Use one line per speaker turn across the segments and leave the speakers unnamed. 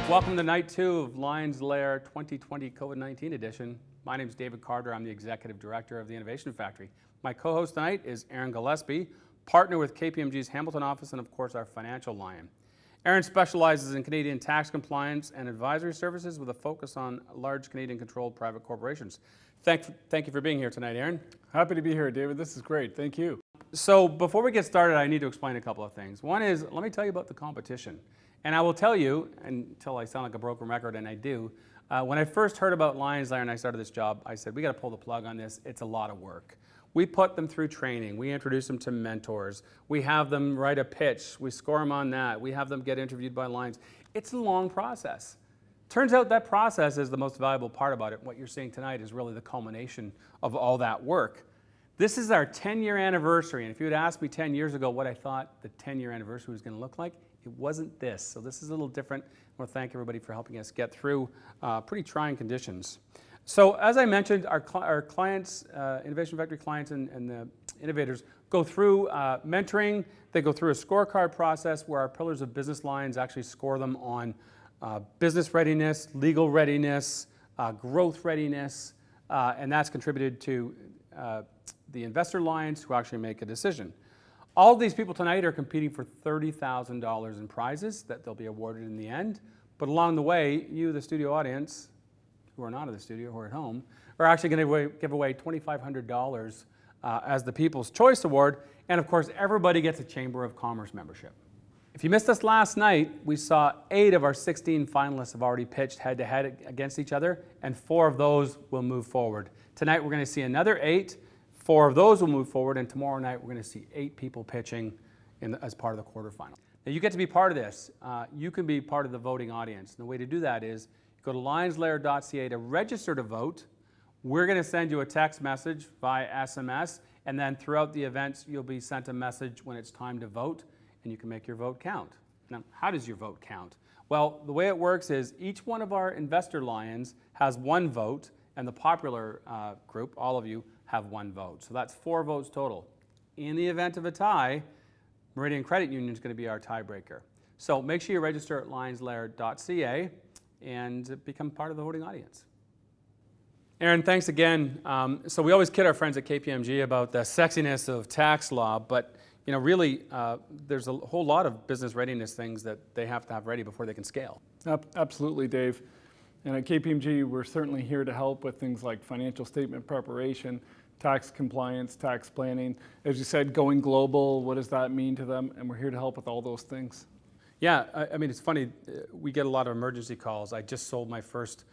Welcome to night 2 of LiONS LAIR 2020 COVID-19 edition. My name is David Carter. I'm the Executive Director of the Innovation Factory. My co-host tonight is Aaron Gillespie, partner with KPMG's Hamilton office and of course our financial lion. Aaron specializes in Canadian tax compliance and advisory services with a focus on large Canadian controlled private corporations. Thank you for being here tonight, Aaron.
Happy to be here, David. This is great. Thank you.
So before we get started, I need to explain a couple of things. One is, let me tell you about the competition. And I will tell you, until I sound like a broken record, and I do, when I first heard about LiONS LAIR and I started this job, I said, we got to pull the plug on this. It's a lot of work. We put them through training. We introduce them to mentors. We have them write a pitch. We score them on that. We have them get interviewed by LiONS. It's a long process. Turns out that process is the most valuable part about it. What you're seeing tonight is really the culmination of all that work. This is our 10-year anniversary, and if you had asked me 10 years ago what I thought the 10-year anniversary was going to look like, it wasn't this. So this is a little different. I want to thank everybody for helping us get through pretty trying conditions. So as I mentioned, our clients, Innovation Factory clients and the innovators go through mentoring. They go through a scorecard process where our pillars of business lines actually score them on business readiness, legal readiness, growth readiness, and that's contributed to the investor lines who actually make a decision. All of these people tonight are competing for $30,000 in prizes that they'll be awarded in the end. But along the way, you, the studio audience, who are not in the studio, who are at home, are actually going to give away $2,500 as the People's Choice Award. And of course, everybody gets a Chamber of Commerce membership. If you missed us last night, we saw 8 of our 16 finalists have already pitched head-to-head against each other, and 4 of those will move forward. Tonight, we're going to see another 8. 4 of those will move forward, and tomorrow night we're going to see 8 people pitching as part of the quarterfinal. Now you get to be part of this. You can be part of the voting audience. And the way to do that is go to lionsLair.ca to register to vote. We're going to send you a text message via SMS, and then throughout the events you'll be sent a message when it's time to vote, and you can make your vote count. Now, how does your vote count? Well, the way it works is each one of our investor lions has 1 vote, and the popular group, all of you, have 1 vote. So that's 4 votes total. In the event of a tie, Meridian Credit Union is going to be our tiebreaker. So make sure you register at lionsLair.ca and become part of the voting audience. Aaron, thanks again. So we always kid our friends at KPMG about the sexiness of tax law, but you know, really, there's a whole lot of business readiness things that they have to have ready before they can scale.
Absolutely, Dave. And at KPMG, we're certainly here to help with things like financial statement preparation, tax compliance, tax planning. As you said, going global, what does that mean to them? And we're here to help with all those things.
Yeah, I mean, it's funny, we get a lot of emergency calls. I just sold my first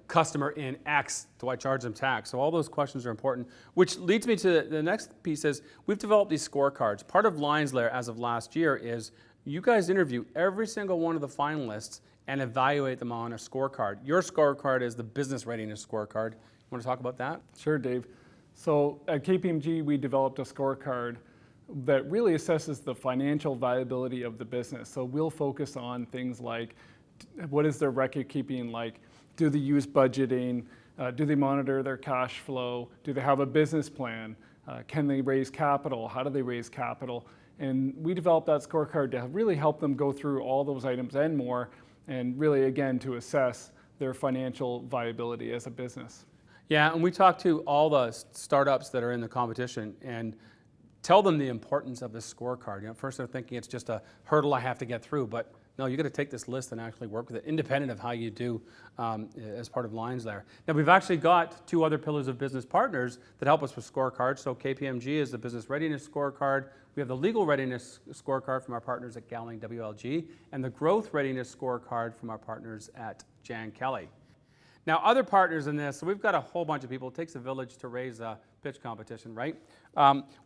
customer in X, do I charge them tax? So all those questions are important, which leads me to the next piece is we've developed these scorecards. Part of LiONS LAIR as of last year is you guys interview every single one of the finalists and evaluate them on a scorecard. Your scorecard is the business readiness scorecard. You want to talk about that?
Sure, Dave. So at KPMG, we developed a scorecard that really assesses the financial viability of the business. So we'll focus on things like what is their record keeping like? Do they use budgeting? Do they monitor their cash flow? Do they have a business plan? Can they raise capital? How do they raise capital? And we developed that scorecard to really help them go through all those items and more, and really, again, to assess their financial viability as a business.
Yeah, and we talk to all the startups that are in the competition and tell them the importance of this scorecard. First they're thinking it's just a hurdle I have to get through, but no, you got to take this list and actually work with it, independent of how you do as part of LiONS LAIR. Now, we've actually got 2 other pillars of business partners that help us with scorecards. So KPMG is the business readiness scorecard. We have the legal readiness scorecard from our partners at Gowling WLG, and the growth readiness scorecard from our partners at Jan Kelly. Now, other partners in this, so we've got a whole bunch of people. It takes a village to raise a pitch competition, right?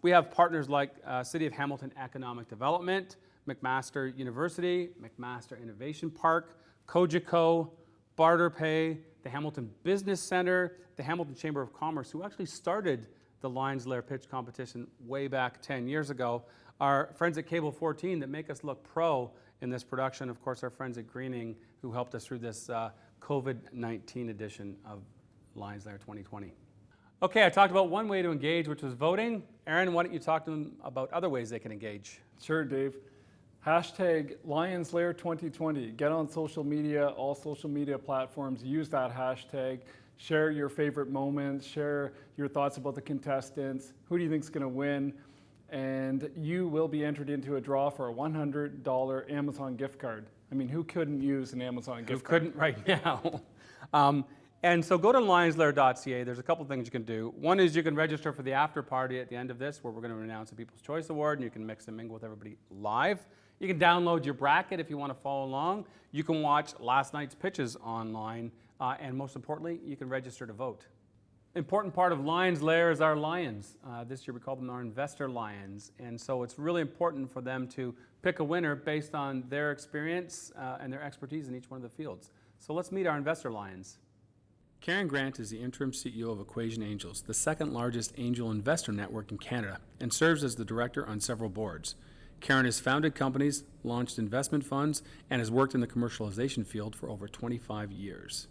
We have partners like City of Hamilton Economic Development, McMaster University, McMaster Innovation Park, Cogeco, BarterPay, the Hamilton Business Center, the Hamilton Chamber of Commerce, who actually started the LiONS LAIR pitch competition way back 10 years ago. Our friends at Cable 14 that make us look pro in this production. Of course, our friends at Greening who helped us through this COVID-19 edition of LiONS LAIR 2020. Okay, I talked about one way to engage, which was voting. Aaron, why don't you talk to them about other ways they can engage?
Sure, Dave. Hashtag LiONS LAIR 2020. Get on social media, all social media platforms, use that hashtag. Share your favorite moments, share your thoughts about the contestants, who do you think is going to win, and you will be entered into a draw for a $100 Amazon gift card. I mean, who couldn't use an Amazon gift card?
Who couldn't right now? And so go to lionslair.ca. There's a couple things you can do. One is you can register for the after party at the end of this, where we're going to announce the People's Choice Award, and you can mix and mingle with everybody live. You can download your bracket if you want to follow along. You can watch last night's pitches online, and most importantly, you can register to vote. Important part of LiONS LAIR is our Lions. This year we call them our Investor Lions, and so it's really important for them to pick a winner based on their experience and their expertise in each one of the fields. So let's meet our Investor Lions. Karen Grant is the interim CEO of Equation Angels, the second largest angel investor network in Canada, and serves as the director on several boards. Karen has founded companies, launched investment funds, and has worked in the commercialization field for over 25 years.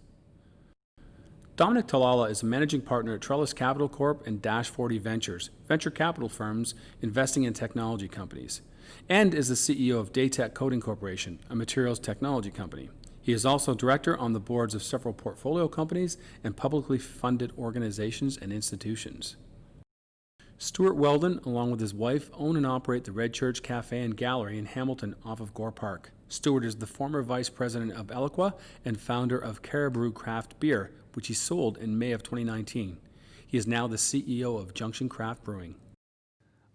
Dominic Talala is a managing partner at Trellis Capital Corp and Dash 40 Ventures, venture capital firms investing in technology companies, and is the CEO of Daytech Coating Corporation, a materials technology company. He is also director on the boards of several portfolio companies and publicly funded organizations and institutions. Stuart Weldon, along with his wife, own and operate the Red Church Cafe and Gallery in Hamilton off of Gore Park. Stuart is the former vice president of Eloqua and founder of Caribou Craft Beer, which he sold in May of 2019. He is now the CEO of Junction Craft Brewing.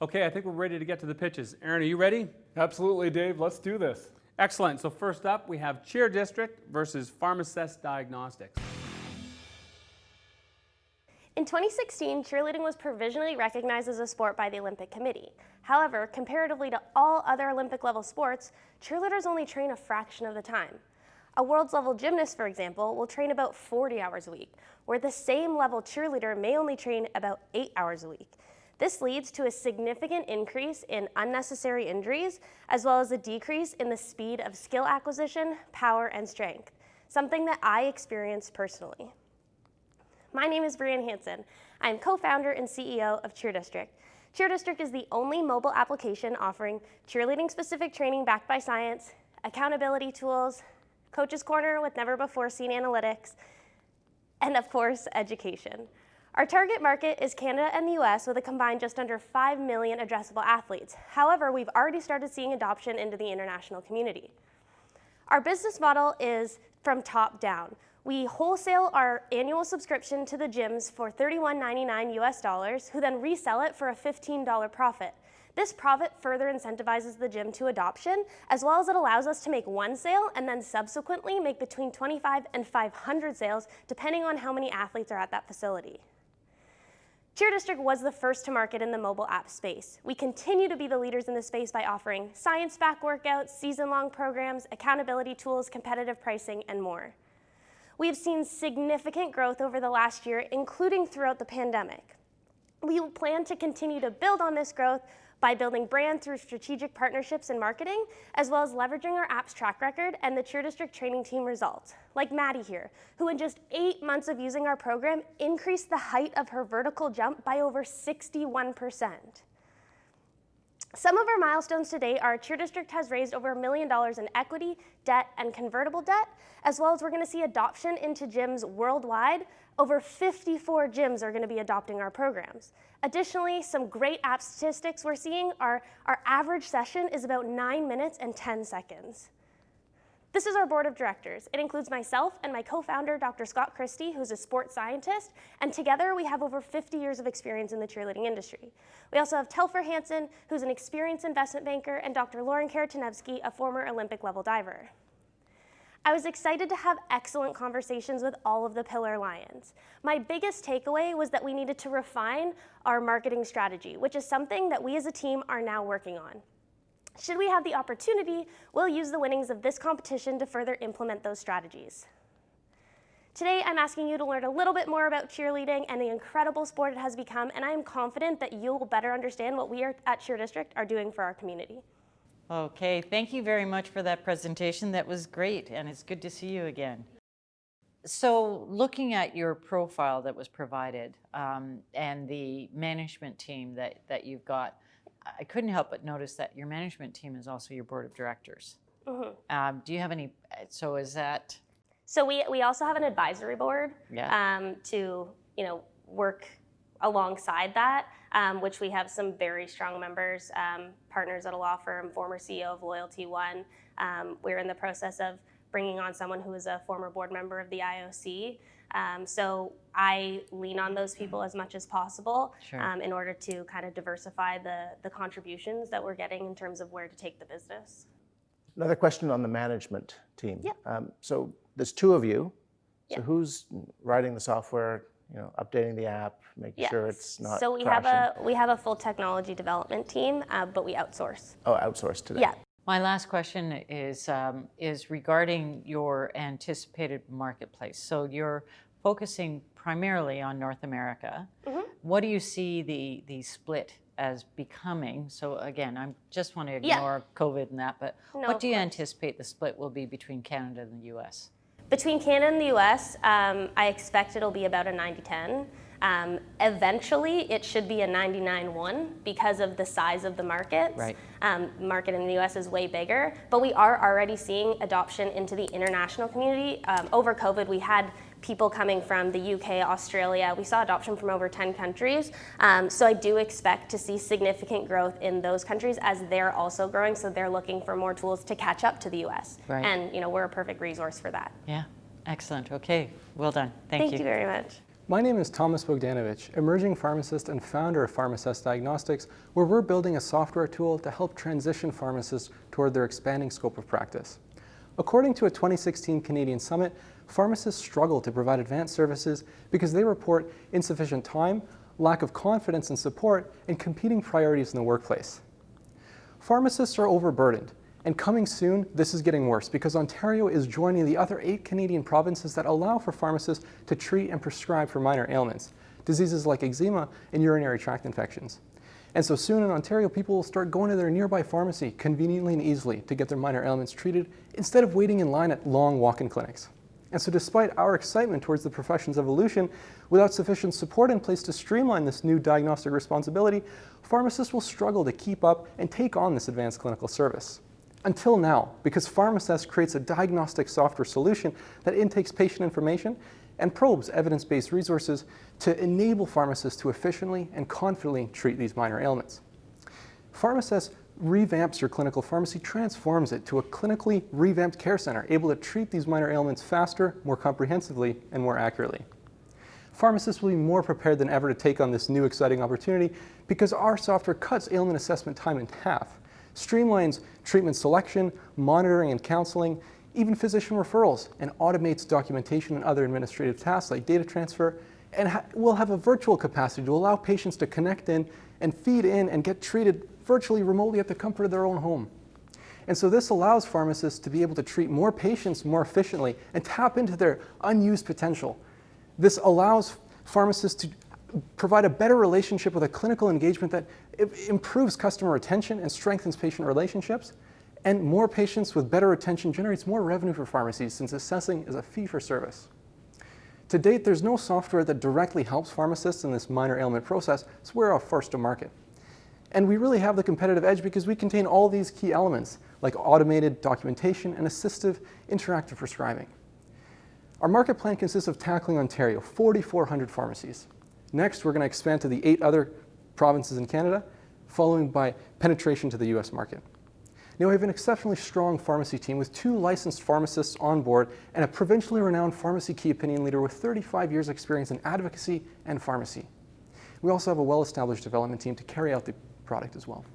Okay, I think we're ready to get to the pitches. Aaron, are you ready?
Absolutely, Dave. Let's do this.
Excellent. So first up, we have Cheer District versus Pharmacist Diagnostics.
In 2016, cheerleading was provisionally recognized as a sport by the Olympic Committee. However, comparatively to all other Olympic-level sports, cheerleaders only train a fraction of the time. A world's-level gymnast, for example, will train about 40 hours a week, where the same level cheerleader may only train about 8 hours a week. This leads to a significant increase in unnecessary injuries, as well as a decrease in the speed of skill acquisition, power, and strength, something that I experienced personally. My name is Brianne Hansen. I am co-founder and CEO of Cheer District. Cheer District is the only mobile application offering cheerleading-specific training backed by science, accountability tools, Coach's Corner with never-before-seen analytics, and of course, education. Our target market is Canada and the US with a combined just under 5 million addressable athletes. However, we've already started seeing adoption into the international community. Our business model is from top down. We wholesale our annual subscription to the gyms for $31.99 US, who then resell it for a $15 profit. This profit further incentivizes the gym to adoption, as well as it allows us to make one sale and then subsequently make between 25 and 500 sales, depending on how many athletes are at that facility. Cheer District was the first to market in the mobile app space. We continue to be the leaders in the space by offering science-backed workouts, season-long programs, accountability tools, competitive pricing, and more. We've seen significant growth over the last year, including throughout the pandemic. We plan to continue to build on this growth by building brand through strategic partnerships and marketing, as well as leveraging our app's track record and the Cheer District training team results, like Maddie here, who in just 8 months of using our program increased the height of her vertical jump by over 61%. Some of our milestones today are Cheer District has raised over $1 million in equity, debt, and convertible debt, as well as we're going to see adoption into gyms worldwide. Over 54 gyms are going to be adopting our programs. Additionally, some great app statistics we're seeing are our average session is about 9 minutes and 10 seconds. This is our board of directors. It includes myself and my co-founder, Dr. Scott Christie, who's a sports scientist, and together we have over 50 years of experience in the cheerleading industry. We also have Telfer Hansen, who's an experienced investment banker, and Dr. Lauren Karatanevsky, a former Olympic-level diver. I was excited to have excellent conversations with all of the Pillar Lions. My biggest takeaway was that we needed to refine our marketing strategy, which is something that we as a team are now working on. Should we have the opportunity, we'll use the winnings of this competition to further implement those strategies. Today, I'm asking you to learn a little bit more about cheerleading and the incredible sport it has become, and I am confident that you will better understand what we at Cheer District are doing for our community.
Okay, thank you very much for that presentation. That was great, and it's good to see you again. So looking at your profile that was provided and the management team that you've got, I couldn't help but notice that your management team is also your board of directors. Do you have any, so is that?
So we also have an advisory board to work alongside that, which we have some very strong members, partners at a law firm, former CEO of Loyalty One. We're in the process of bringing on someone who is a former board member of the IOC. So I lean on those people as much as possible in order to kind of diversify the contributions that we're getting in terms of where to take the business.
Another question on the management team.
Yeah.
So there's two of you. So
Yeah.
who's writing the software, updating the app, making sure it's not
So we
crashing?
have a full technology development team, but we outsource.
Oh, outsourced today.
Yeah.
My last question is regarding your anticipated marketplace. So you're focusing primarily on North America. What do you see the split as becoming? So again, I just want to ignore COVID and that, but
No,
what
of
do you
course.
anticipate the split will be between Canada and the US?
Between Canada and the US, I expect it'll be about a 90-10. Eventually, it should be a 99-1 because of the size of the markets.
Right.
The market in the US is way bigger, but we are already seeing adoption into the international community. Over COVID, we had people coming from the UK, Australia. We saw adoption from over 10 countries. So I do expect to see significant growth in those countries as they're also growing. So they're looking for more tools to catch up to the US.
Right.
And we're a perfect resource for that.
Yeah, excellent. Okay, well done.
Thank you very much.
My name is Thomas Bogdanovich, emerging pharmacist and founder of PharmAssess Diagnostics, where we're building a software tool to help transition pharmacists toward their expanding scope of practice. According to a 2016 Canadian Summit, pharmacists struggle to provide advanced services because they report insufficient time, lack of confidence and support, and competing priorities in the workplace. Pharmacists are overburdened, and coming soon, this is getting worse because Ontario is joining the other 8 Canadian provinces that allow for pharmacists to treat and prescribe for minor ailments, diseases like eczema and urinary tract infections. And so soon in Ontario, people will start going to their nearby pharmacy conveniently and easily to get their minor ailments treated instead of waiting in line at long walk-in clinics. And so despite our excitement towards the profession's evolution, without sufficient support in place to streamline this new diagnostic responsibility, pharmacists will struggle to keep up and take on this advanced clinical service. Until now, because PharmAssess creates a diagnostic software solution that intakes patient information and probes evidence-based resources to enable pharmacists to efficiently and confidently treat these minor ailments. PharmAssess revamps your clinical pharmacy, transforms it to a clinically revamped care center, able to treat these minor ailments faster, more comprehensively, and more accurately. Pharmacists will be more prepared than ever to take on this new exciting opportunity because our software cuts ailment assessment time in half, streamlines treatment selection, monitoring and counseling, even physician referrals, and automates documentation and other administrative tasks like data transfer, and will have a virtual capacity to allow patients to connect in and feed in and get treated virtually remotely at the comfort of their own home. And so this allows pharmacists to be able to treat more patients more efficiently and tap into their unused potential. This allows pharmacists to provide a better relationship with a clinical engagement that improves customer retention and strengthens patient relationships. And more patients with better retention generates more revenue for pharmacies since assessing is a fee for service. To date, there's no software that directly helps pharmacists in this minor ailment process, so we're first to market. And we really have the competitive edge because we contain all these key elements like automated documentation and assistive interactive prescribing. Our market plan consists of tackling Ontario, 4,400 pharmacies. Next, we're going to expand to the 8 other provinces in Canada, following by penetration to the US market. Now, we have an exceptionally strong pharmacy team with 2 licensed pharmacists on board and a provincially renowned pharmacy key opinion leader with 35 years experience in advocacy and pharmacy. We also have a well-established development team to carry out the product as well.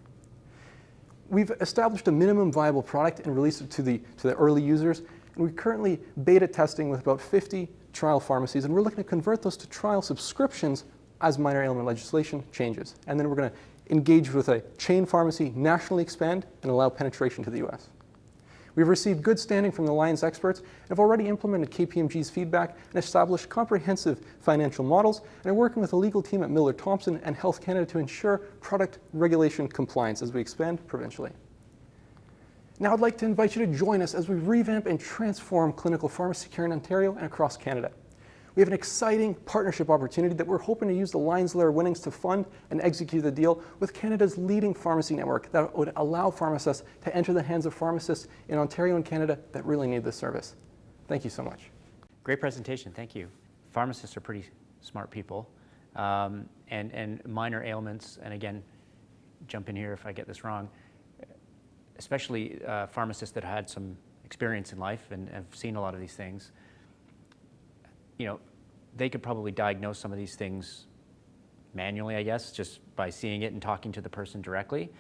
We've established a minimum viable product and released it to the early users, and we're currently beta testing with about 50 trial pharmacies, and we're looking to convert those to trial subscriptions as minor ailment legislation changes. And then we're going to engage with a chain pharmacy, nationally expand, and allow penetration to the US. We've received good standing from the LiONS experts and have already implemented KPMG's feedback and established comprehensive financial models, and are working with a legal team at Miller Thomson and Health Canada to ensure product regulation compliance as we expand provincially. Now I'd like to invite you to join us as we revamp and transform clinical pharmacy care in Ontario and across Canada. We have an exciting partnership opportunity that we're hoping to use the LiONS LAIR winnings to fund and execute the deal with Canada's leading pharmacy network that would allow pharmacists to enter the hands of pharmacists in Ontario and Canada that really need this service. Thank you so much.
Great presentation, thank you. Pharmacists are pretty smart people, and minor ailments, and again, jump in here if I get this wrong, especially pharmacists that had some experience in life and have seen a lot of these things, you know, they could probably diagnose some of these things manually, I guess, just by seeing it and talking to the person directly.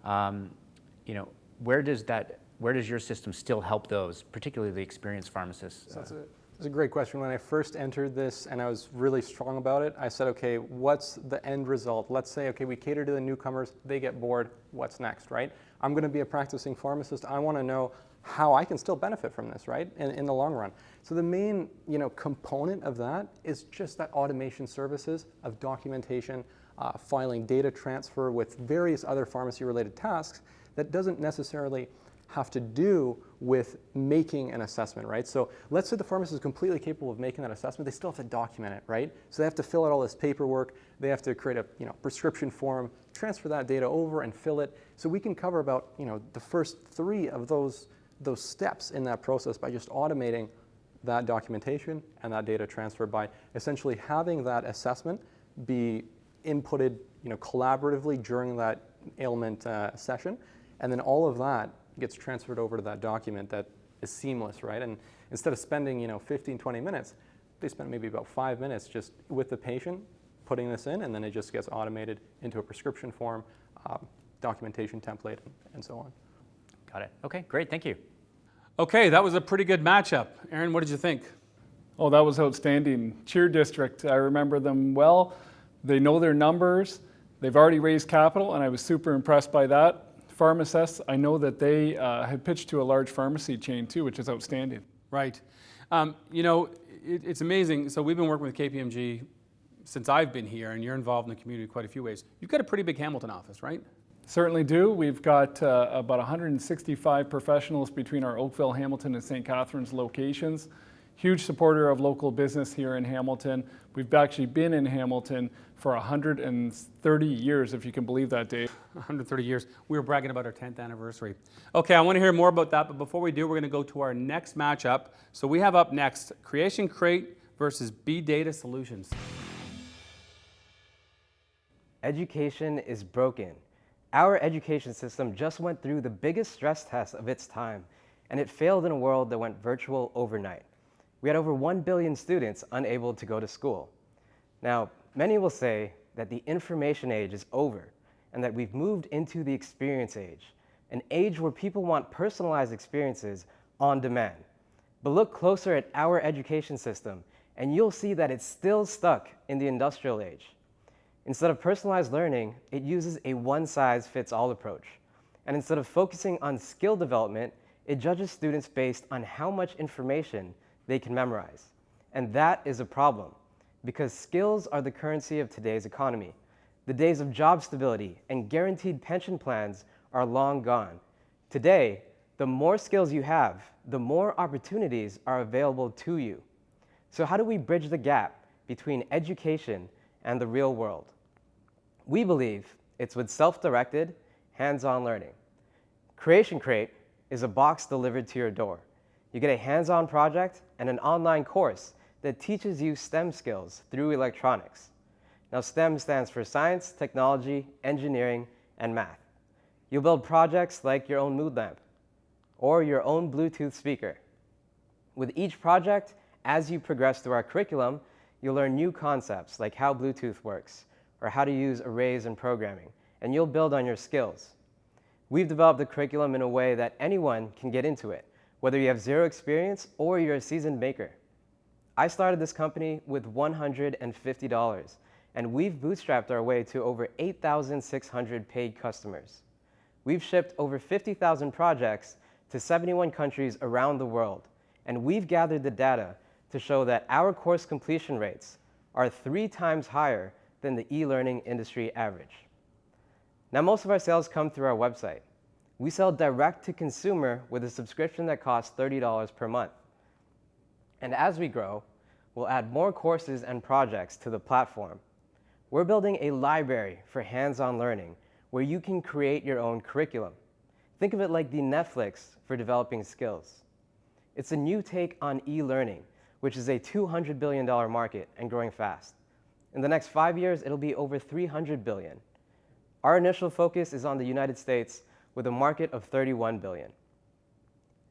You know, where does your system still help those, particularly the experienced pharmacists?
So it's a great question. When I first entered this and I was really strong about it, I said, okay, what's the end result? Let's say, okay, we cater to the newcomers, they get bored, what's next, right? I'm gonna be a practicing pharmacist. I wanna know how I can still benefit from this, right, in the long run. So the main, component of that is just that automation services of documentation, filing, data transfer with various other pharmacy-related tasks that doesn't necessarily have to do with making an assessment, right? So let's say the pharmacist is completely capable of making that assessment, they still have to document it, right? So they have to fill out all this paperwork, they have to create a prescription form, transfer that data over and fill it. So we can cover about the first 3 of those steps in that process by just automating that documentation and that data transfer by essentially having that assessment be inputted collaboratively during that ailment session, and then all of that gets transferred over to that document that is seamless, right? And instead of spending 15-20 minutes, they spend maybe about 5 minutes just with the patient putting this in, and then it just gets automated into a prescription form, documentation template, and so on.
Got it. Okay, great, thank you.
Okay, that was a pretty good matchup. Aaron, what did you think?
Oh, that was outstanding. Cheer District, I remember them well. They know their numbers. They've already raised capital, and I was super impressed by that. Pharmacists, I know that they had pitched to a large pharmacy chain too, which is outstanding.
Right. It's amazing. So we've been working with KPMG since I've been here, and you're involved in the community quite a few ways. You've got a pretty big Hamilton office, right?
Certainly do. We've got about 165 professionals between our Oakville, Hamilton, and St. Catharines locations. Huge supporter of local business here in Hamilton. We've actually been in Hamilton for 130 years, if you can believe that, Dave.
130 years. We were bragging about our 10th anniversary. Okay, I want to hear more about that, but before we do, we're going to go to our next matchup. So we have up next, Creation Crate versus B-Data Solutions.
Education is broken. Our education system just went through the biggest stress test of its time, and it failed in a world that went virtual overnight. We had over 1 billion students unable to go to school. Now, many will say that the information age is over and that we've moved into the experience age, an age where people want personalized experiences on demand. But look closer at our education system and you'll see that it's still stuck in the industrial age. Instead of personalized learning, it uses a one-size-fits-all approach. And instead of focusing on skill development, it judges students based on how much information they can memorize. And that is a problem, because skills are the currency of today's economy. The days of job stability and guaranteed pension plans are long gone. Today, the more skills you have, the more opportunities are available to you. So how do we bridge the gap between education and the real world? We believe it's with self-directed, hands-on learning. Creation Crate is a box delivered to your door. You get a hands-on project and an online course that teaches you STEM skills through electronics. Now, STEM stands for science, technology, engineering, and math. You'll build projects like your own mood lamp or your own Bluetooth speaker. With each project, as you progress through our curriculum, you'll learn new concepts like how Bluetooth works or how to use arrays in programming, and you'll build on your skills. We've developed the curriculum in a way that anyone can get into it, whether you have zero experience or you're a seasoned maker. I started this company with $150, and we've bootstrapped our way to over 8,600 paid customers. We've shipped over 50,000 projects to 71 countries around the world, and we've gathered the data to show that our course completion rates are 3 times higher than the e-learning industry average. Now, most of our sales come through our website. We sell direct to consumer with a subscription that costs $30 per month. And as we grow, We'll add more courses and projects to the platform. We're building a library for hands-on learning where you can create your own curriculum. Think of it like the Netflix for developing skills. It's a new take on e-learning, which is a $200 billion market and growing fast. In the next 5 years, it'll be over $300 billion. Our initial focus is on the United States with a market of $31 billion.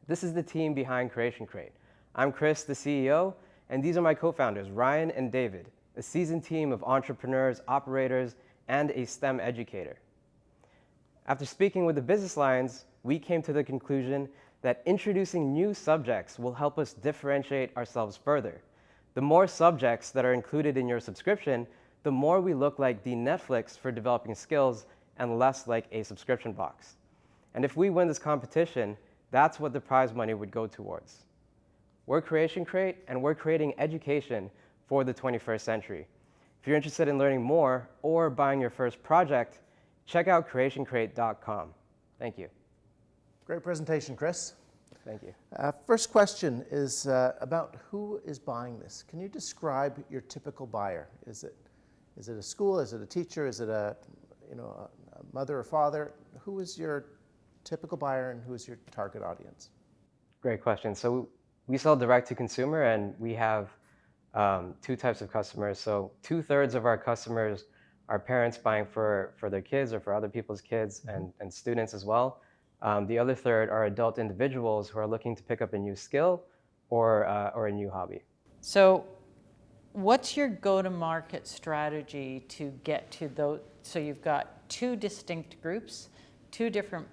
This is the team behind Creation Crate. I'm Chris, the CEO, and these are my co-founders, Ryan and David, a seasoned team of entrepreneurs, operators, and a STEM educator. After speaking with the business lines, we came to the conclusion that introducing new subjects will help us differentiate ourselves further. The more subjects that are included in your subscription, the more we look like the Netflix for developing skills and less like a subscription box. And if we win this competition, that's what the prize money would go towards. We're Creation Crate, and we're creating education for the 21st century. If you're interested in learning more or buying your first project, check out creationcrate.com. Thank you.
Great presentation, Chris.
Thank you.
First question is about who is buying this. Can you describe your typical buyer? Is it a school? Is it a teacher? Is it a mother or father? Who is your typical buyer and who is your target audience?
Great question. So we sell direct to consumer, and we have two types of customers. So 2/3 of our customers are parents buying for their kids or for other people's kids and students as well. The other third are adult individuals who are looking to pick up a new skill or a new hobby.
So what's your go-to-market strategy to get to those? So you've got two distinct groups, two different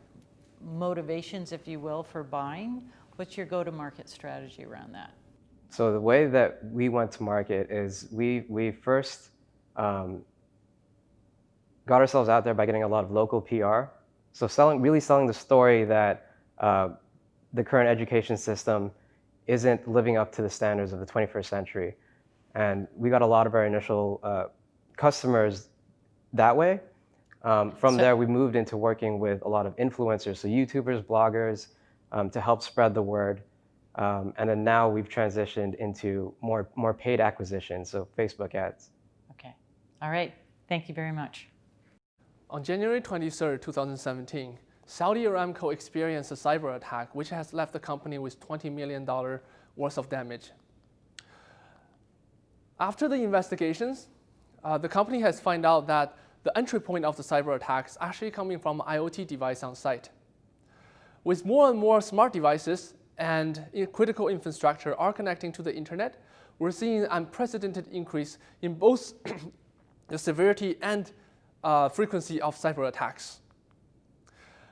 motivations, if you will, for buying. What's your go-to-market strategy around that?
So the way that we went to market is we first got ourselves out there by getting a lot of local PR. So really selling the story that the current education system isn't living up to the standards of the 21st century. And we got a lot of our initial customers that way. From there, we moved into working with a lot of influencers, so YouTubers, bloggers, to help spread the word. And then now we've transitioned into more paid acquisition, so Facebook ads.
Okay. All right. Thank you very much.
On January 23, 2017, Saudi Aramco experienced a cyber attack which has left the company with $20 million worth of damage. After the investigations, the company has found out that the entry point of the cyber attack is actually coming from an IoT device on site. With more and more smart devices and critical infrastructure are connecting to the internet, we're seeing an unprecedented increase in both the severity and frequency of cyber attacks.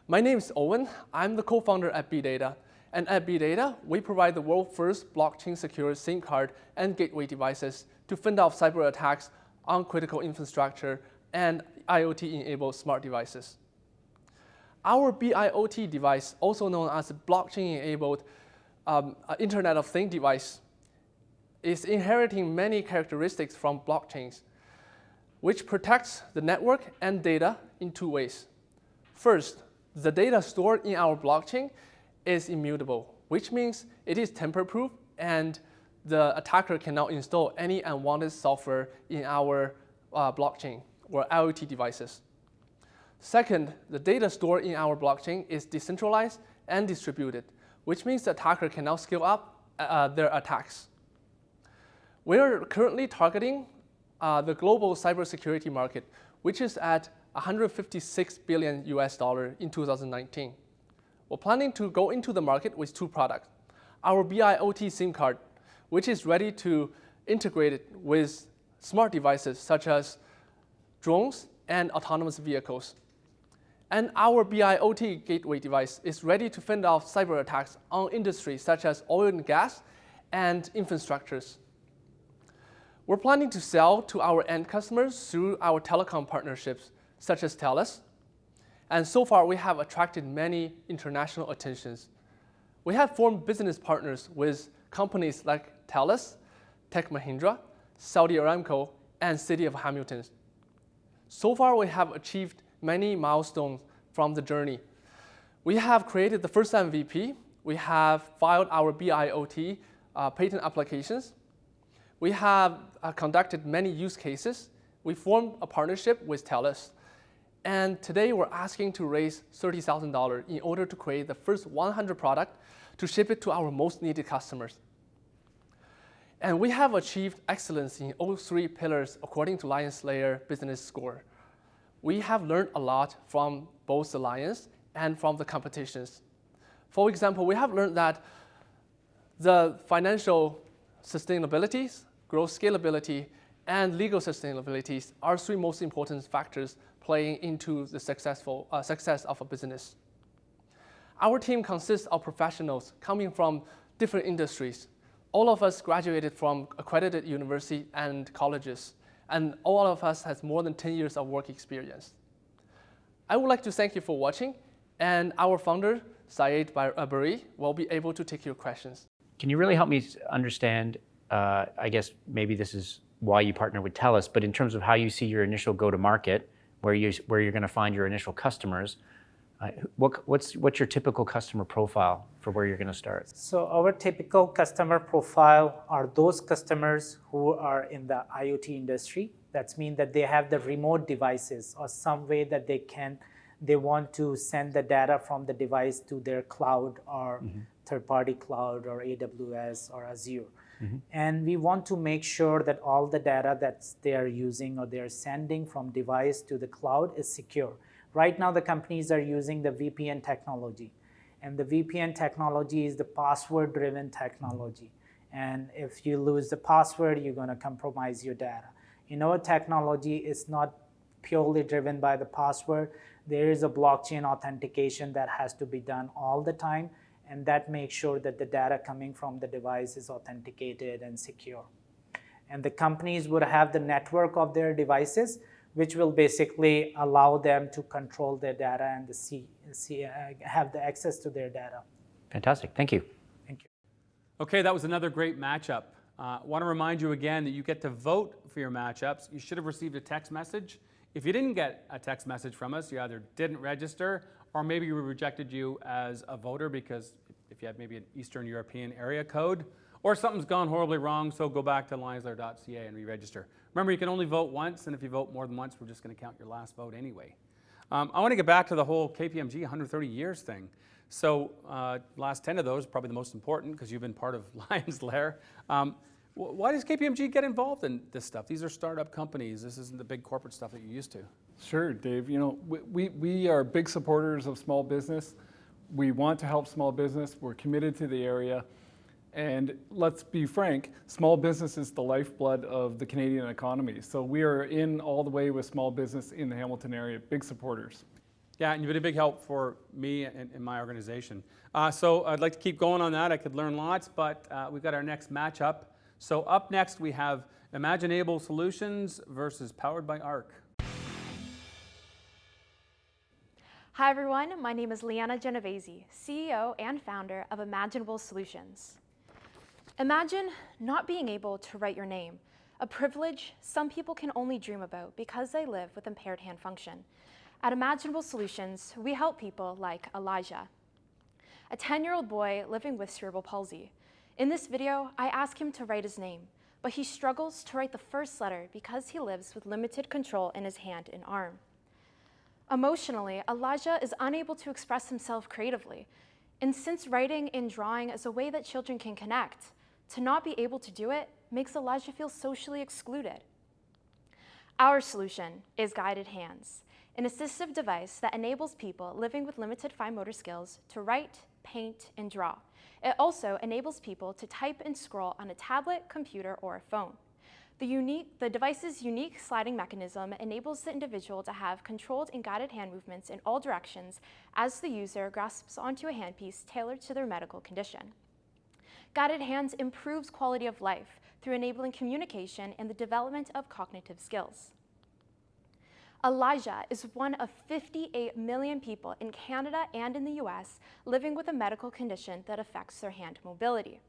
My name is Owen. I'm the co-founder at BData. And at BData, we provide the world's first blockchain-secure SIM card and gateway devices to fend off cyber attacks on critical infrastructure and IoT-enabled smart devices. Our BIoT device, also known as a blockchain-enabled Internet of Things device, is inheriting many characteristics from blockchains, which protects the network and data in two ways. First, the data stored in our blockchain is immutable, which means it is tamper-proof and the attacker cannot install any unwanted software in our blockchain or IoT devices. Second, the data stored in our blockchain is decentralized and distributed, which means the attacker cannot scale up their attacks. We are currently targeting the global cybersecurity market, which is at $156 billion in 2019. We're planning to go into the market with two products. Our BIoT SIM card, which is ready to integrate it with smart devices such as drones and autonomous vehicles. And our BIoT gateway device is ready to fend off cyber attacks on industries such as oil and gas and infrastructures. We're planning to sell to our end customers through our telecom partnerships, such as TELUS. And so far, we have attracted many international attentions. We have formed business partners with companies like TELUS, Tech Mahindra, Saudi Aramco, and City of Hamilton. So far, we have achieved many milestones from the journey. We have created the first MVP. We have filed our BIoT patent applications. we have conducted many use cases. We formed a partnership with TELUS. And today we're asking to raise $30,000 in order to create the first 100 product to ship it to our most needed customers. And we have achieved excellence in all three pillars according to LiONS LAIR business score. We have learned a lot from both the LiONS and from the competitions. For example, we have learned that the financial sustainabilities, growth scalability, and legal sustainabilities are three most important factors playing into the success of a business. Our team consists of professionals coming from different industries. All of us graduated from accredited universities and colleges, and all of us has more than 10 years of work experience. I would like to thank you for watching, and our founder, Saeed Bari, will be able to take your questions.
Can you really help me understand, I guess maybe this is why you partner with TELUS, but in terms of how you see your initial go-to-market, where you're going to find your initial customers, what's your typical customer profile for where you're going to start?
So our typical customer profile are those customers who are in the IoT industry. That means that they have the remote devices or some way that they want to send the data from the device to their cloud or third-party cloud or AWS or Azure. And we want to make sure that all the data that they are using or they are sending from device to the cloud is secure. Right now, the companies are using the VPN technology. And the VPN technology is the password-driven technology. And if you lose the password, you're going to compromise your data. In our technology, it's not purely driven by the password. There is a blockchain authentication that has to be done all the time. And that makes sure that the data coming from the device is authenticated and secure. And the companies would have the network of their devices, which will basically allow them to control their data and have the access to their data.
Fantastic. Thank you.
Thank you.
Okay, that was another great matchup. Want to remind you again that you get to vote for your matchups. You should have received a text message. If you didn't get a text message from us, you either didn't register or maybe we rejected you as a voter because if you had maybe an Eastern European area code, or something's gone horribly wrong, so go back to lionslair.ca and re-register. Remember, you can only vote once, and if you vote more than once, we're just going to count your last vote anyway. I want to get back to the whole KPMG 130 years thing. So last 10 of those, probably the most important because you've been part of LiONS LAIR. Why does KPMG get involved in this stuff? These are startup companies. This isn't the big corporate stuff that you're used to.
Sure, Dave. You know, we are big supporters of small business. We want to help small business. We're committed to the area. And let's be frank, small business is the lifeblood of the Canadian economy. So we are in all the way with small business in the Hamilton area, big supporters.
Yeah, and you've been a big help for me and my organization. So I'd like to keep going on that. I could learn lots, but we've got our next matchup. So up next we have Imaginable Solutions versus Powered by ARC.
Hi everyone, my name is Liana Genovese, CEO and founder of Imaginable Solutions. Imagine not being able to write your name, a privilege some people can only dream about because they live with impaired hand function. At Imaginable Solutions, we help people like Elijah, a 10-year-old boy living with cerebral palsy. In this video, I ask him to write his name, but he struggles to write the first letter because he lives with limited control in his hand and arm. Emotionally, Elijah is unable to express himself creatively, and since writing and drawing is a way that children can connect, to not be able to do it makes Elijah feel socially excluded. Our solution is Guided Hands, an assistive device that enables people living with limited fine motor skills to write, paint, and draw. It also enables people to type and scroll on a tablet, computer, or a phone. The device's unique sliding mechanism enables the individual to have controlled and guided hand movements in all directions as the user grasps onto a handpiece tailored to their medical condition. Guided Hands improves quality of life through enabling communication and the development of cognitive skills. Elijah is one of 58 million people in Canada and in the US living with a medical condition that affects their hand mobility.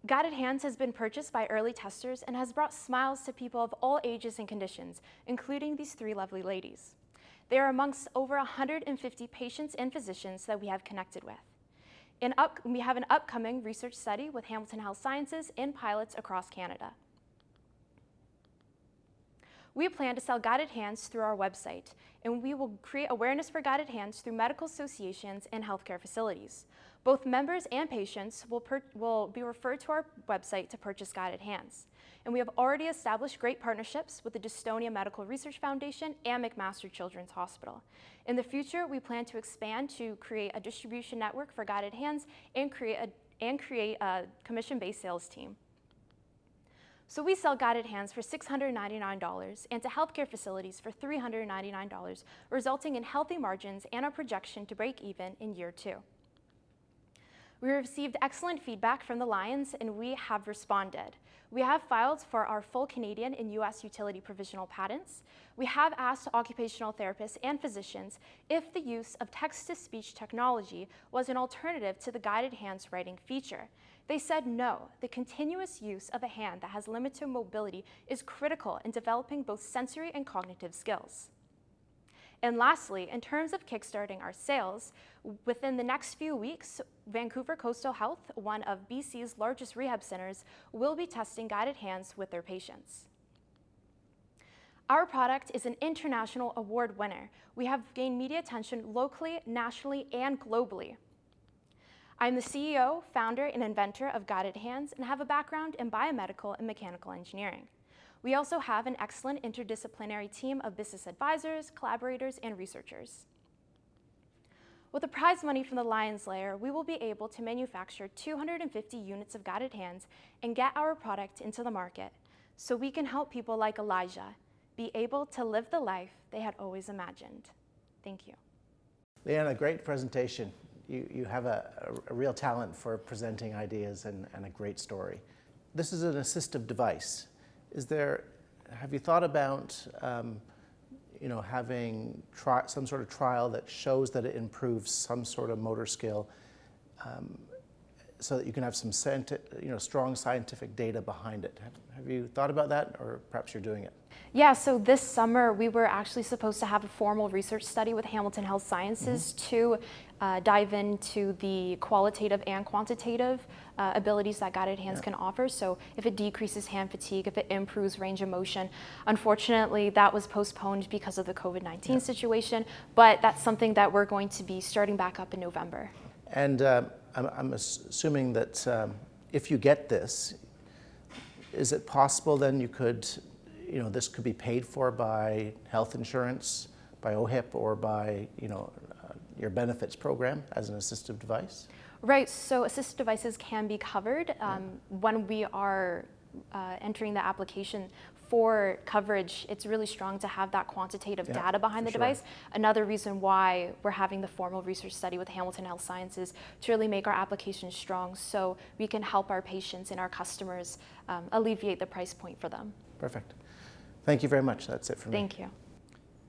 Guided Hands has been purchased by early testers and has brought smiles to people of all ages and conditions, including these three lovely ladies. They are amongst over 150 patients and physicians that we have connected with. We have an upcoming research study with Hamilton Health Sciences and pilots across Canada. We plan to sell guided hands through our website, and we will create awareness for guided hands through medical associations and healthcare facilities. Both members and patients will be referred to our website to purchase guided hands. And we have already established great partnerships with the Dystonia Medical Research Foundation and McMaster Children's Hospital. In the future, we plan to expand to create a distribution network for guided hands and create a commission-based sales team. So we sell guided hands for $699 and to healthcare facilities for $399, resulting in healthy margins and a projection to break even in year 2. We received excellent feedback from the LiONS and we have responded. We have filed for our full Canadian and US utility provisional patents. We have asked occupational therapists and physicians if the use of text-to-speech technology was an alternative to the guided hands writing feature. They said no, the continuous use of a hand that has limited mobility is critical in developing both sensory and cognitive skills. And lastly, in terms of kickstarting our sales, within the next few weeks, Vancouver Coastal Health, one of BC's largest rehab centers, will be testing guided hands with their patients. Our product is an international award winner. We have gained media attention locally, nationally, and globally. I'm the CEO, founder, and inventor of Guided Hands and have a background in biomedical and mechanical engineering. We also have an excellent interdisciplinary team of business advisors, collaborators, and researchers. With the prize money from the LiONS LAIR, we will be able to manufacture 250 units of guided hands and get our product into the market so we can help people like Elijah be able to live the life they had always imagined. Thank you.
Leanna, great presentation. You have a real talent for presenting ideas and a great story. This is an assistive device. Have you thought about having some sort of trial that shows that it improves some sort of motor skill so that you can have some strong scientific data behind it? Have you thought about that, or perhaps you're doing it?
Yeah, so this summer we were actually supposed to have a formal research study with Hamilton Health Sciences to dive into the qualitative and quantitative abilities that guided hands can offer. So if it decreases hand fatigue, if it improves range of motion. Unfortunately, that was postponed because of the COVID-19 situation, but that's something that we're going to be starting back up in November.
And I'm assuming that if you get this, is it possible then you could, this could be paid for by health insurance, by OHIP, or by, your benefits program as an assistive device?
Right, so assistive devices can be covered when we are entering the application for coverage. It's really strong to have that quantitative data behind the device. Another reason why we're having the formal research study with Hamilton Health Sciences to really make our application strong so we can help our patients and our customers alleviate the price point for them.
Perfect. Thank you very much. That's it for me.
Thank you.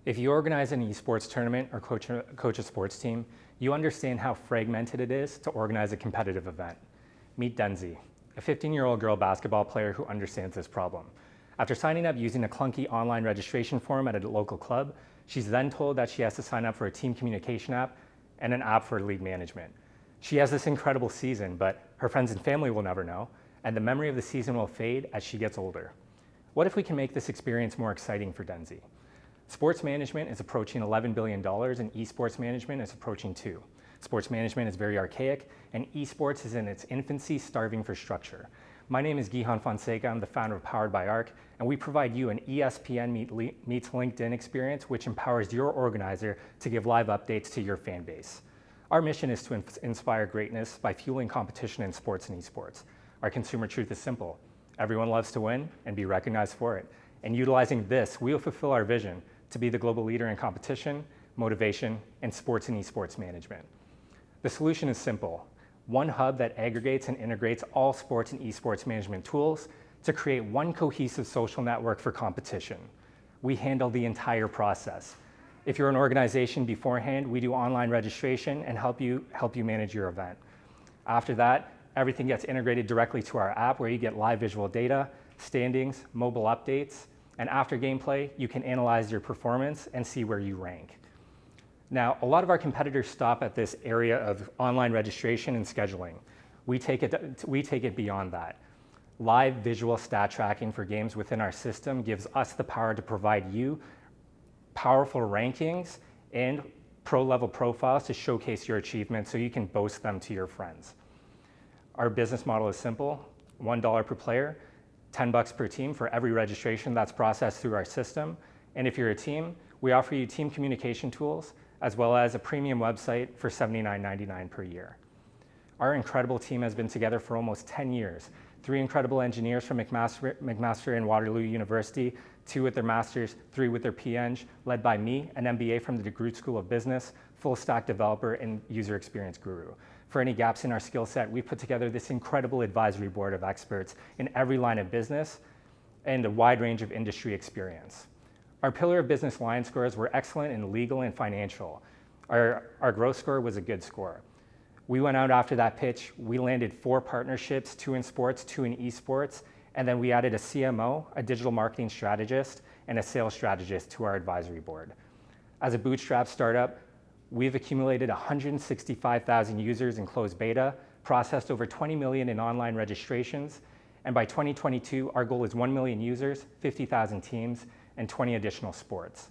If you organize an esports tournament or coach a sports team, you understand how fragmented it is to organize a competitive event. Meet Denzi, a 15-year-old girl basketball player who understands this problem. After signing up using a clunky online registration form at a local club, she's then told that she has to sign up for a team communication app and an app for league management. She has this incredible season, but her friends and family will never know, and the memory of the season will fade as she gets older. What if we can make this experience more exciting for Denzi? Sports management is approaching $11 billion and esports management is approaching $2 billion. Sports management is very archaic and esports is in its infancy, starving for structure. My name is Gihan Fonseca, I'm the founder of Powered by ARC, and we provide you an ESPN meets LinkedIn experience which empowers your organizer to give live updates to your fan base. Our mission is to inspire greatness by fueling competition in sports and esports. Our consumer truth is simple. Everyone loves to win and be recognized for it. And utilizing this, we will fulfill our vision to be the global leader in competition, motivation, and sports and esports management. The solution is simple. One hub that aggregates and integrates all sports and esports management tools to create one cohesive social network for competition. We handle the entire process. If you're an organization beforehand, we do online registration and help you manage your event. After that, everything gets integrated directly to our app where you get live visual data, standings, mobile updates, and after gameplay, you can analyze your performance and see where you rank. Now, a lot of our competitors stop at this area of online registration and scheduling. We take it beyond that. Live visual stat tracking for games within our system gives us the power to provide you powerful rankings and pro-level profiles to showcase your achievements so you can boast them to your friends. Our business model is simple: $1 per player, $10 per team for every registration that's processed through our system. And if you're a team, we offer you team communication tools as well as a premium website for $79.99 per year. Our incredible team has been together for almost 10 years. 3 incredible engineers from McMaster and Waterloo University, 2 with their masters, 3 with their PEng, led by me, an MBA from the DeGroote School of Business, full stack developer and user experience guru. For any gaps in our skill set, we've put together this incredible advisory board of experts in every line of business and a wide range of industry experience. Our pillar of business line scores were excellent in legal and financial. Our growth score was a good score. We went out after that pitch, we landed 4 partnerships, 2 in sports, 2 in esports, and then we added a CMO, a digital marketing strategist, and a sales strategist to our advisory board. As a bootstrap startup, we've accumulated 165,000 users in closed beta, processed over 20 million in online registrations, and by 2022, our goal is 1 million users, 50,000 teams, and 20 additional sports.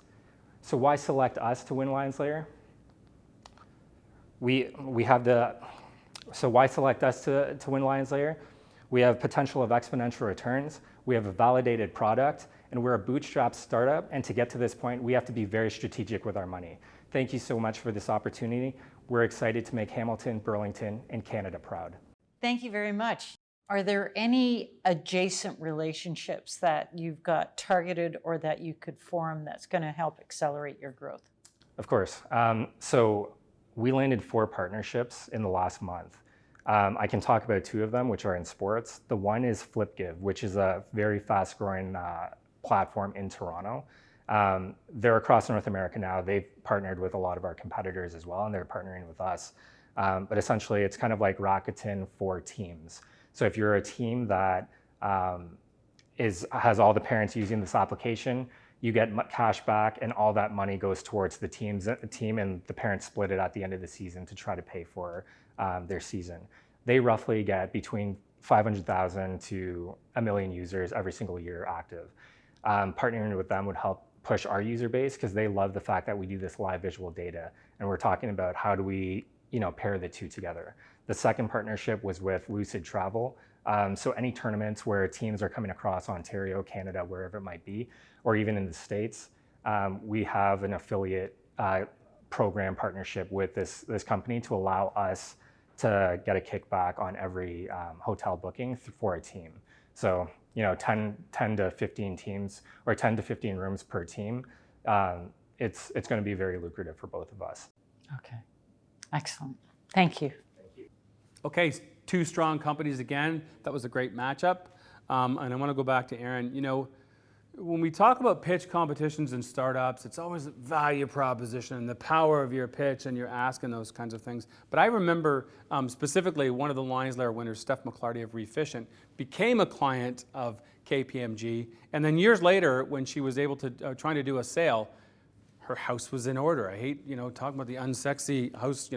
So why select us to win LiONS LAIR? So why select us to win LiONS LAIR? We have potential of exponential returns, we have a validated product, and we're a bootstrap startup, and to get to this point, we have to be very strategic with our money. Thank you so much for this opportunity. We're excited to make Hamilton, Burlington, and Canada proud.
Thank you very much. Are there any adjacent relationships that you've got targeted or that you could form that's going to help accelerate your growth?
Of course. So we landed 4 partnerships in the last month. I can talk about 2 of them, which are in sports. The one is FlipGive, which is a very fast-growing platform in Toronto. They're across North America now. They've partnered with a lot of our competitors as well, and they're partnering with us. But essentially, it's kind of like Rakuten for teams. So if you're a team that has all the parents using this application, you get cash back, and all that money goes towards the team, and the parents split it at the end of the season to try to pay for their season. They roughly get between 500,000 to 1 million users every single year active. Partnering with them would help push our user base because they love the fact that we do this live visual data, and we're talking about how do we pair the 2 together. The second partnership was with Lucid Travel. So any tournaments where teams are coming across Ontario, Canada, wherever it might be, or even in the States, we have an affiliate program partnership with this company to allow us to get a kickback on every hotel booking for a team. So 10 to 15 teams or 10 to 15 rooms per team, it's going to be very lucrative for both of us.
Okay, excellent. Thank you.
Okay, 2 strong companies again. That was a great matchup. And I want to go back to Aaron. When we talk about pitch competitions and startups, it's always value proposition and the power of your pitch and your ask and those kinds of things. But I remember specifically one of the LiONS LAIR winners, Steph McClarty of Refficient, became a client of KPMG. And then years later, when she was able to, trying to do a sale, her house was in order. I hate, talking about the unsexy house,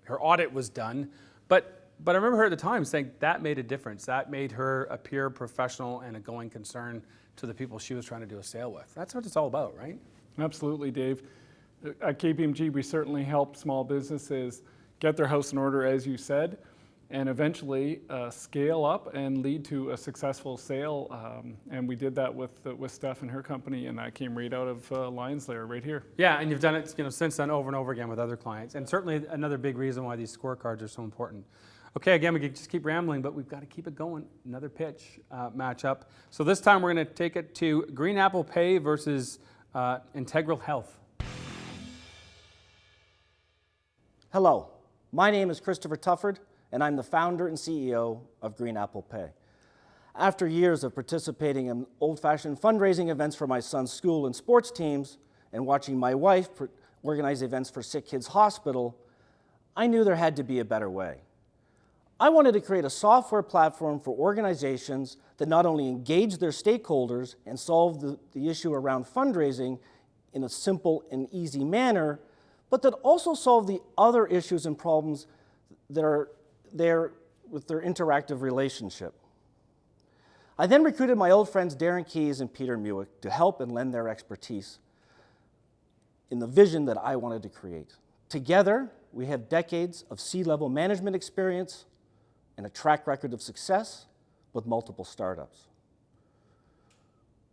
her audit was done. But I remember her at the time saying that made a difference. That made her appear professional and a going concern to the people she was trying to do a sale with. That's what it's all about, right?
Absolutely, Dave. At KPMG, we certainly help small businesses get their house in order, as you said, and eventually scale up and lead to a successful sale. And we did that with Steph and her company, and that came right out of LiONS LAIR right here.
Yeah, and you've done it since then over and over again with other clients. And certainly another big reason why these scorecards are so important. Okay, again, we could just keep rambling, but we've got to keep it going. Another pitch matchup. So this time we're going to take it to Green Apple Pay versus Integral Health.
Hello, my name is Christopher Tufford, and I'm the founder and CEO of Green Apple Pay. After years of participating in old-fashioned fundraising events for my son's school and sports teams, and watching my wife organize events for Sick Kids Hospital, I knew there had to be a better way. I wanted to create a software platform for organizations that not only engage their stakeholders and solve the issue around fundraising in a simple and easy manner, but that also solve the other issues and problems that are there with their interactive relationship. I then recruited my old friends Darren Keyes and Peter Muick to help and lend their expertise in the vision that I wanted to create. Together, we have decades of C-level management experience and a track record of success with multiple startups.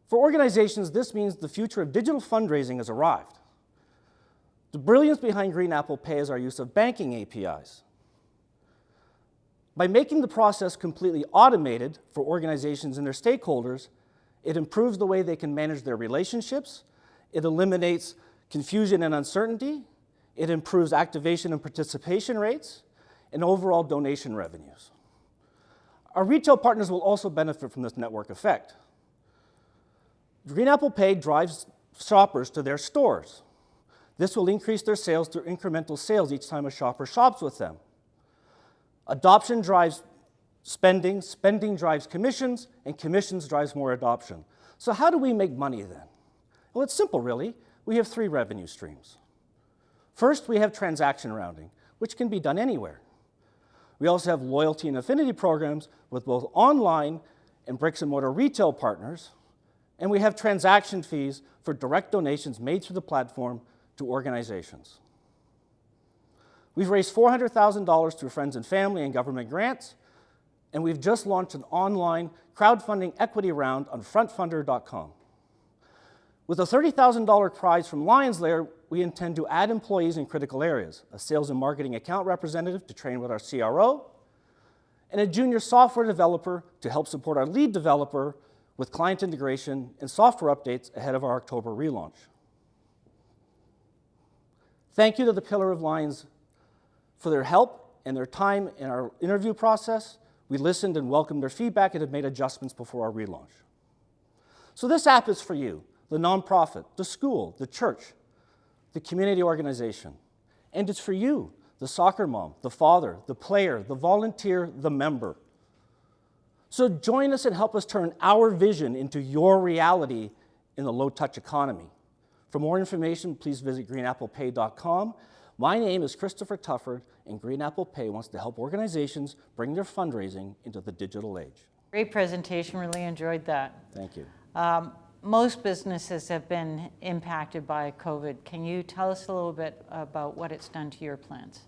For organizations, this means the future of digital fundraising has arrived. The brilliance behind Green Apple Pay is our use of banking APIs. By making the process completely automated for organizations and their stakeholders, it improves the way they can manage their relationships, it eliminates confusion and uncertainty, it improves activation and participation rates, and overall donation revenues. Our retail partners will also benefit from this network effect. Green Apple Pay drives shoppers to their stores. This will increase their sales through incremental sales each time a shopper shops with them. Adoption drives spending, spending drives commissions, and commissions drives more adoption. So how do we make money then? Well, it's simple, really. We have 3 revenue streams. First, we have transaction rounding, which can be done anywhere. We also have loyalty and affinity programs with both online and bricks and mortar retail partners, and we have transaction fees for direct donations made through the platform to organizations. We've raised $400,000 through friends and family and government grants, and we've just launched an online crowdfunding equity round on frontfunder.com. With a $30,000 prize from LiONS LAIR, we intend to add employees in critical areas, a sales and marketing account representative to train with our CRO, and a junior software developer to help support our lead developer with client integration and software updates ahead of our October relaunch. Thank you to the Pillar of Lions for their help and their time in our interview process. We listened and welcomed their feedback and have made adjustments before our relaunch. So this app is for you, the nonprofit, the school, the church, the community organization. And it's for you, the soccer mom, the father, the player, the volunteer, the member. So join us and help us turn our vision into your reality in the low-touch economy. For more information, please visit greenapplepay.com. My name is Christopher Tufford, and Green Apple Pay wants to help organizations bring their fundraising into the digital age.
Great presentation, really enjoyed that.
Thank you.
Most businesses have been impacted by COVID. Can you tell us a little bit about what it's done to your plans?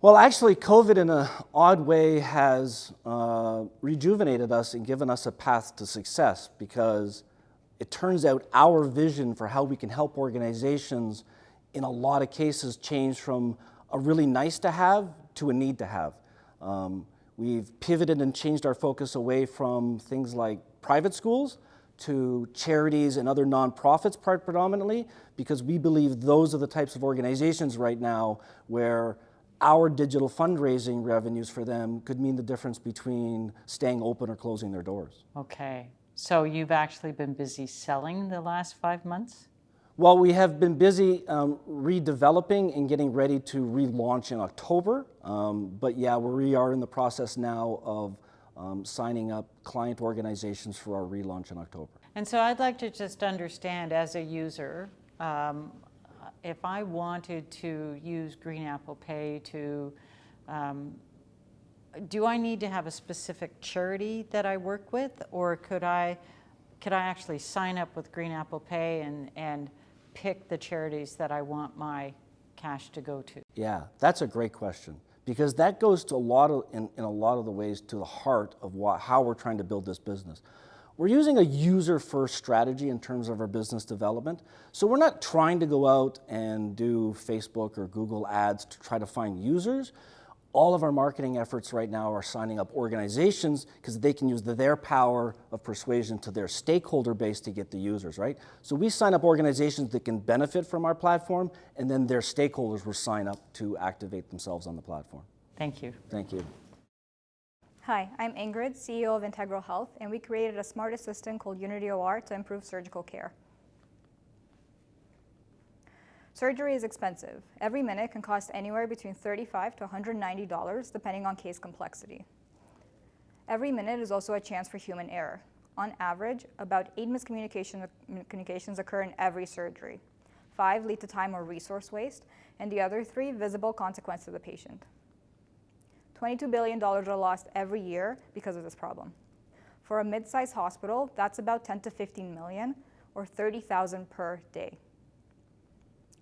Well, actually, COVID in an odd way has rejuvenated us and given us a path to success, because it turns out our vision for how we can help organizations in a lot of cases change from a really nice to have to a need to have. We've pivoted and changed our focus away from things like private schools to charities and other nonprofits predominantly, because we believe those are the types of organizations right now where our digital fundraising revenues for them could mean the difference between staying open or closing their doors.
Okay, so you've actually been busy selling the last 5 months?
Well, we have been busy redeveloping and getting ready to relaunch in October. But yeah, we are in the process now of signing up client organizations for our relaunch in October.
And so I'd like to just understand, as a user, if I wanted to use Green Apple Pay to, do I need to have a specific charity that I work with, or could I actually sign up with Green Apple Pay and pick the charities that I want my cash to go to?
Yeah, that's a great question, because that goes to in a lot of the ways to the heart of how we're trying to build this business. We're using a user-first strategy in terms of our business development. So we're not trying to go out and do Facebook or Google ads to try to find users. All of our marketing efforts right now are signing up organizations because they can use their power of persuasion to their stakeholder base to get the users, right? So we sign up organizations that can benefit from our platform, and then their stakeholders will sign up to activate themselves on the platform.
Thank you.
Thank you.
Hi, I'm Ingrid, CEO of Integral Health, and we created a smart assistant called Unity OR to improve surgical care. Surgery is expensive. Every minute can cost anywhere between $35 to $190, depending on case complexity. Every minute is also a chance for human error. On average, about 8 miscommunications occur in every surgery. 5 lead to time or resource waste, and the other 3 visible consequence to the patient. $22 billion are lost every year because of this problem. For a mid-sized hospital, that's about 10 to 15 million, or 30,000 per day.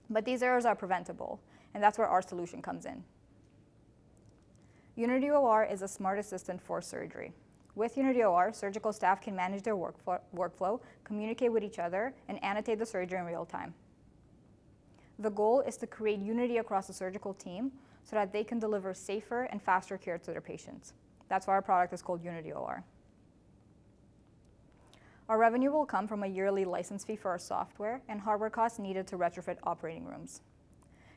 But these errors are preventable, and that's where our solution comes in. Unity OR is a smart assistant for surgery. With Unity OR, surgical staff can manage their workflow, communicate with each other, and annotate the surgery in real time. The goal is to create unity across the surgical team so that they can deliver safer and faster care to their patients. That's why our product is called Unity OR. Our revenue will come from a yearly license fee for our software and hardware costs needed to retrofit operating rooms.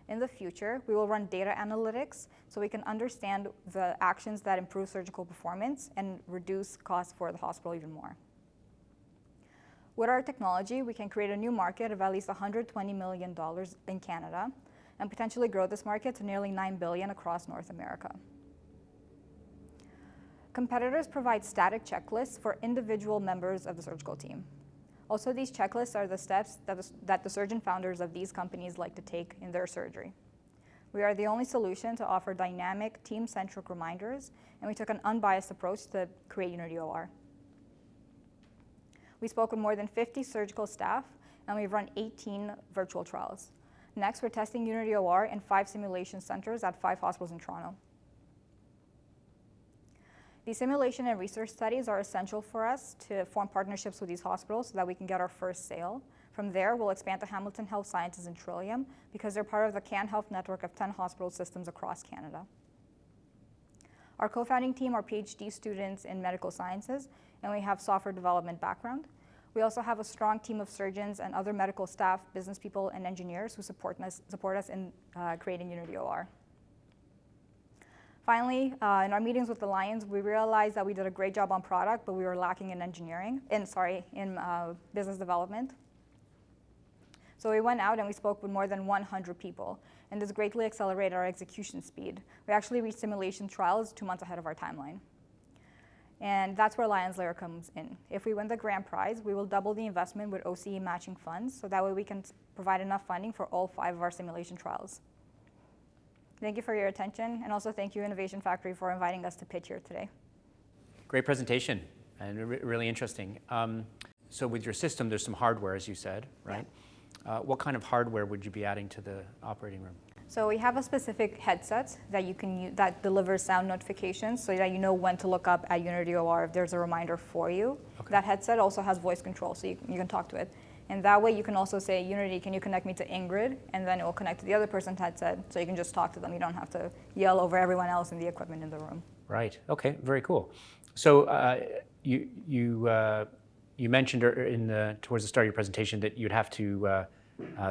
In the future, we will run data analytics so we can understand the actions that improve surgical performance and reduce costs for the hospital even more. With our technology, we can create a new market of at least $120 million in Canada and potentially grow this market to nearly $9 billion across North America. Competitors provide static checklists for individual members of the surgical team. Also, these checklists are the steps that the surgeon founders of these companies like to take in their surgery. We are the only solution to offer dynamic, team-centric reminders, and we took an unbiased approach to create Unity OR. We spoke with more than 50 surgical staff, and we've run 18 virtual trials. Next, we're testing Unity OR in 5 simulation centers at 5 hospitals in Toronto. These simulation and research studies are essential for us to form partnerships with these hospitals so that we can get our first sale. From there, we'll expand to Hamilton Health Sciences and Trillium because they're part of the Can Health network of 10 hospital systems across Canada. Our co-founding team are PhD students in medical sciences, and we have software development background. We also have a strong team of surgeons and other medical staff, business people, and engineers who support us in creating Unity OR. Finally, in our meetings with the LiONS, we realized that we did a great job on product, but we were lacking in in business development. So we went out and we spoke with more than 100 people, and this greatly accelerated our execution speed. We actually reached simulation trials 2 months ahead of our timeline. And that's where LiONS LAIR comes in. If we win the grand prize, we will double the investment with OCE matching funds, so that way we can provide enough funding for all 5 of our simulation trials. Thank you for your attention, and also thank you, Innovation Factory, for inviting us to pitch here today.
Great presentation, and really interesting. So with your system, there's some hardware, as you said, right? Yeah. What kind of hardware would you be adding to the operating room?
So we have a specific headset that you can use that delivers sound notifications so that you know when to look up at Unity OR if there's a reminder for you. Okay. That headset also has voice control, so you can talk to it. And that way you can also say, Unity, can you connect me to Ingrid? And then it will connect to the other person's headset, so you can just talk to them. You don't have to yell over everyone else in the equipment in the room.
Right, okay, very cool. So you mentioned towards the start of your presentation that you'd have to,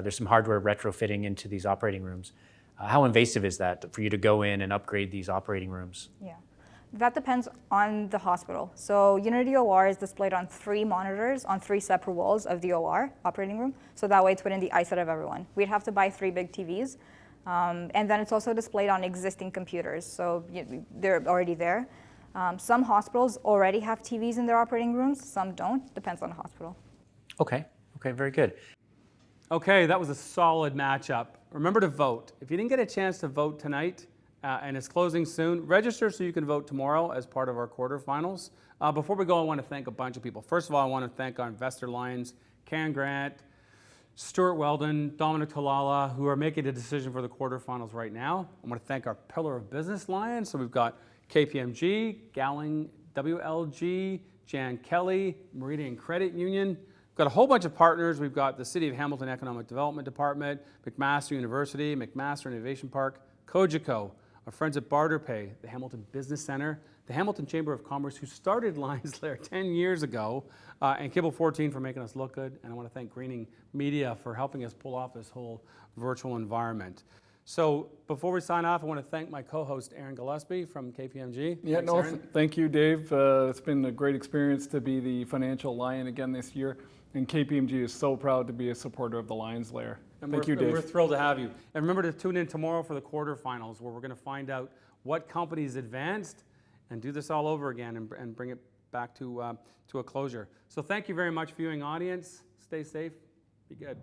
there's some hardware retrofitting into these operating rooms. How invasive is that for you to go in and upgrade these operating rooms?
Yeah. That depends on the hospital. So Unity OR is displayed on 3 monitors on 3 separate walls of the OR operating room. So that way it's within the eyesight of everyone. We'd have to buy 3 big TVs. And then it's also displayed on existing computers. So they're already there. Some hospitals already have TVs in their operating rooms. Some don't. Depends on the hospital.
Okay, very good.
Okay, that was a solid matchup. Remember to vote. If you didn't get a chance to vote tonight, and it's closing soon, register so you can vote tomorrow as part of our quarterfinals. Before we go, I want to thank a bunch of people. First of all, I want to thank our investor LiONS, Karen Grant, Stuart Weldon, Dominic Talala, who are making the decision for the quarterfinals right now. I want to thank our Pillar of Business LiONS. So we've got KPMG, Gowling WLG, Jan Kelly, Meridian Credit Union. We've got a whole bunch of partners. We've got the City of Hamilton Economic Development Department, McMaster University, McMaster Innovation Park, Cogeco, our friends at BarterPay, the Hamilton Business Center, the Hamilton Chamber of Commerce, who started LiONS LAIR 10 years ago, and Cable 14 for making us look good. And I want to thank Greening Media for helping us pull off this whole virtual environment. So before we sign off, I want to thank my co-host, Aaron Gillespie from KPMG.
Yeah,
Thanks,
thank you, Dave. It's been a great experience to be the financial lion again this year. And KPMG is so proud to be a supporter of the LiONS LAIR. Thank you, Dave.
We're thrilled to have you. And remember to tune in tomorrow for the quarterfinals, where we're going to find out what companies advanced and do this all over again and bring it back to a closure. So thank you very much, viewing audience. Stay safe. Be good.